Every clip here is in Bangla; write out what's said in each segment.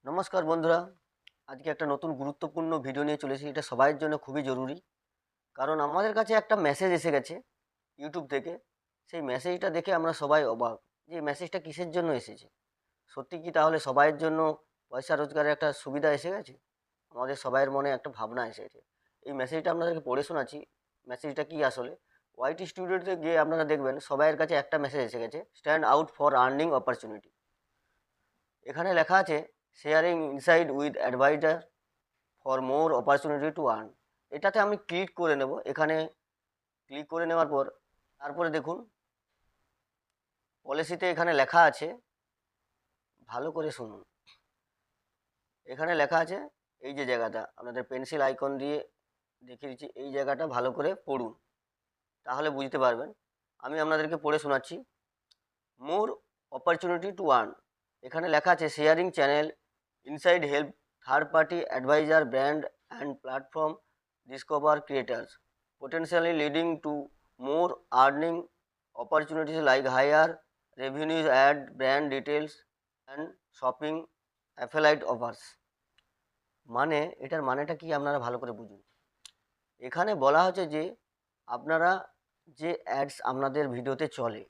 নমস্কার বন্ধুরা, আজকে একটা নতুন গুরুত্বপূর্ণ ভিডিও নিয়ে চলেছি। এটা সবাইয়ের জন্য খুবই জরুরি, কারণ আমাদের কাছে একটা মেসেজ এসে গেছে ইউটিউব থেকে। সেই মেসেজটা দেখে আমরা সবাই অবাক যে এই মেসেজটা কিসের জন্য এসেছে। সত্যি কি তাহলে সবাইয়ের জন্য পয়সা রোজগারের একটা সুবিধা এসে গেছে? আমাদের সবাইয়ের মনে একটা ভাবনা এসেছে। এই মেসেজটা আপনাদেরকে পড়ে শোনাচ্ছি। মেসেজটা কি আসলে, ওয়াইটি স্টুডিওতে গিয়ে আপনারা দেখবেন সবাইয়ের কাছে একটা মেসেজ এসে গেছে, stand out for earning opportunity. এখানে লেখা আছে sharing inside with adviser for more opportunity to earn. এটাতে আমি ক্লিক করে নেব। এখানে ক্লিক করে নেওয়ার পর তারপরে দেখুন পলিসিতে এখানে লেখা আছে, ভালো করে শুনুন। এখানে লেখা আছে, এই যে জায়গাটা আপনাদের পেন্সিল আইকন দিয়ে দেখিয়ে দিচ্ছি, এই জায়গাটা ভালো করে পড়ুন, তাহলে বুঝতে পারবেন। আমি আপনাদেরকে পড়ে শোনাচ্ছি। মোর অপরচুনিটি টু আর্ন, এখানে লেখা আছে sharing channel inside help third party adviser brand and platform discover creators potentially leading to more earning opportunities like higher revenues, ad brand details and shopping affiliate offers। মানে এটার মানেটা কি আপনারা ভালো করে বুঝুন। এখানে বলা হচ্ছে যে আপনারা যে অ্যাডস আপনাদের ভিডিওতে চলে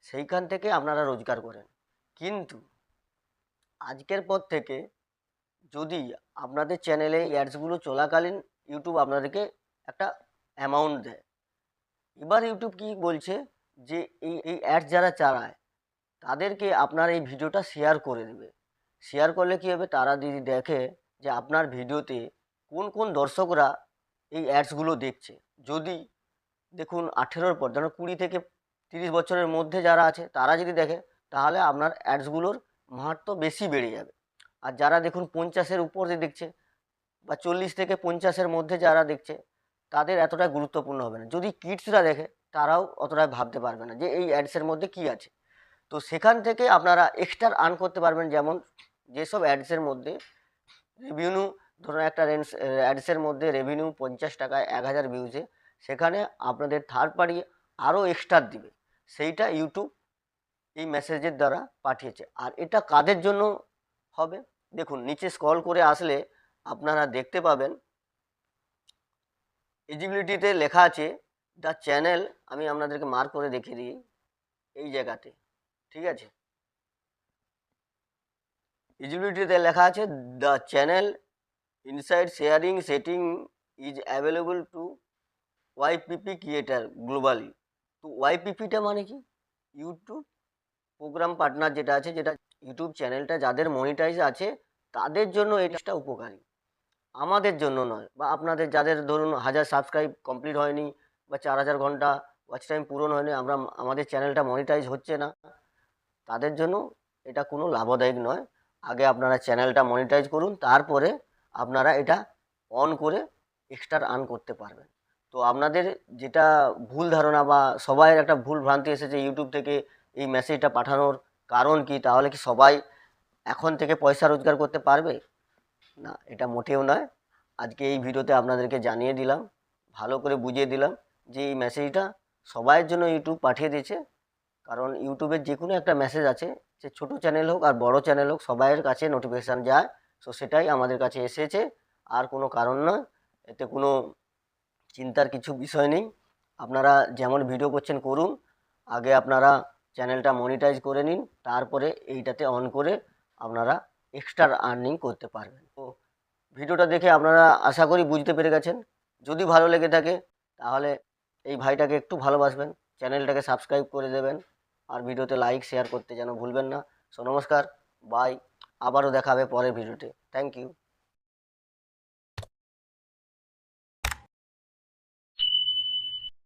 সেইখান থেকে আপনারা রোজগার করেন, কিন্তু আজকের পর থেকে যদি আপনাদের চ্যানেলে অ্যাডসগুলো চলাকালীন ইউটিউব আপনাদেরকে একটা অ্যামাউন্ট দেয়। এবার ইউটিউব কি বলছে যে এই অ্যাডস যারা চালায় তাদেরকে আপনার এই ভিডিওটা শেয়ার করে দেবে। শেয়ার করলে কী হবে, তারা যদি দেখে যে আপনার ভিডিওতে কোন কোন দর্শকরা এই অ্যাডসগুলো দেখছে, যদি দেখুন 18-র পর, যেন 20 থেকে 30 বছরের মধ্যে যারা আছে তারা যদি দেখে, তাহলে আপনার অ্যাডসগুলোর মাহাত্ম্য বেশি বেড়ে যাবে। আর যারা দেখুন 50-এর উপরে দেখছে বা 40 থেকে 50-এর মধ্যে যারা দেখছে, তাদের এতটা গুরুত্বপূর্ণ হবে না। যদি কিডসরা দেখে তারাও অতটা ভাবতে পারবে না যে এই অ্যাডসের মধ্যে কি আছে। তো সেখান থেকে আপনারা এক্সট্রা আর্ন করতে পারবেন। যেমন যেসব অ্যাডসের মধ্যে রেভিনিউ, ধরুন একটা অ্যাডসের মধ্যে রেভিনিউ 50 টাকায় 1000 ভিউজে, সেখানে আপনাদের থার্ড পার্টি আরও এক্সট্রা দিবে, সেইটা ইউটিউব এই মেসেজের দ্বারা পাঠিয়েছে। আর এটা কাদের জন্য হবে, দেখুন নিচে স্ক্রল করে আসলে আপনারা দেখতে পাবেন এলিজিবিলিটিতে লেখা আছে দ্য চ্যানেল। আমি আপনাদেরকে মার্ক করে দেখিয়ে দিই এই জায়গাতে, ঠিক আছে। এলিজিবিলিটিতে লেখা আছে the channel inside sharing setting is available to YPP creator globally. তো ওয়াইপিপিটা মানে কি, ইউটিউব প্রোগ্রাম পার্টনার যেটা আছে, যেটা ইউটিউব চ্যানেলটা যাদের মনিটাইজ আছে তাদের জন্য এটা উপকারী, আমাদের জন্য নয়। বা আপনাদের যাদের ধরুন 1000 সাবস্ক্রাইব কমপ্লিট হয়নি বা 4000 ঘন্টা ওয়াচ টাইম পূরণ হয়নি, আমাদের চ্যানেলটা মনিটাইজ হচ্ছে না, তাদের জন্য এটা কোনো লাভদায়ক নয়। আগে আপনারা চ্যানেলটা মনিটাইজ করুন, তারপরে আপনারা এটা অন করে এক্সট্রা আর্ন করতে পারবেন। তো আপনাদের যেটা ভুল ধারণা বা সবাইয়ের একটা ভুল ভ্রান্তি এসেছে ইউটিউব থেকে এই মেসেজটা পাঠানোর কারণ কি, তাহলে কি সবাই এখন থেকে পয়সা রোজগার করতে পারবে? না, এটা মোটেও নয়। আজকে এই ভিডিওতে আপনাদেরকে জানিয়ে দিলাম, ভালো করে বুঝিয়ে দিলাম যে এই মেসেজটা সবাইয়ের জন্য ইউটিউব পাঠিয়ে দিয়েছে। কারণ ইউটিউবের যে কোনো একটা মেসেজ আছে, সে ছোটো চ্যানেল হোক আর বড় চ্যানেল হোক, সবাইয়ের কাছে নোটিফিকেশান যায়। সো সেটাই আমাদের কাছে এসেছে, আর কোনো কারণ নয়। এতে কোনো চিন্তার কিছু বিষয় নেই। আপনারা যেমন ভিডিও করছেন করুন, আগে আপনারা চ্যানেলটা মনিটাইজ করে নিন, তারপরে এইটাতে অন করে আপনারা এক্সট্রা আর্নিং করতে পারবেন। তো ভিডিওটা দেখে আপনারা আশা করি বুঝতে পেরে গেছেন। যদি ভালো লেগে থাকে তাহলে এই ভাইটাকে একটু ভালোবাসবেন, চ্যানেলটাকে সাবস্ক্রাইব করে দেবেন, আর ভিডিওতে লাইক শেয়ার করতে যেন ভুলবেন না। সো নমস্কার, বাই, আবারও দেখা হবে পরের ভিডিওতে। Thank you.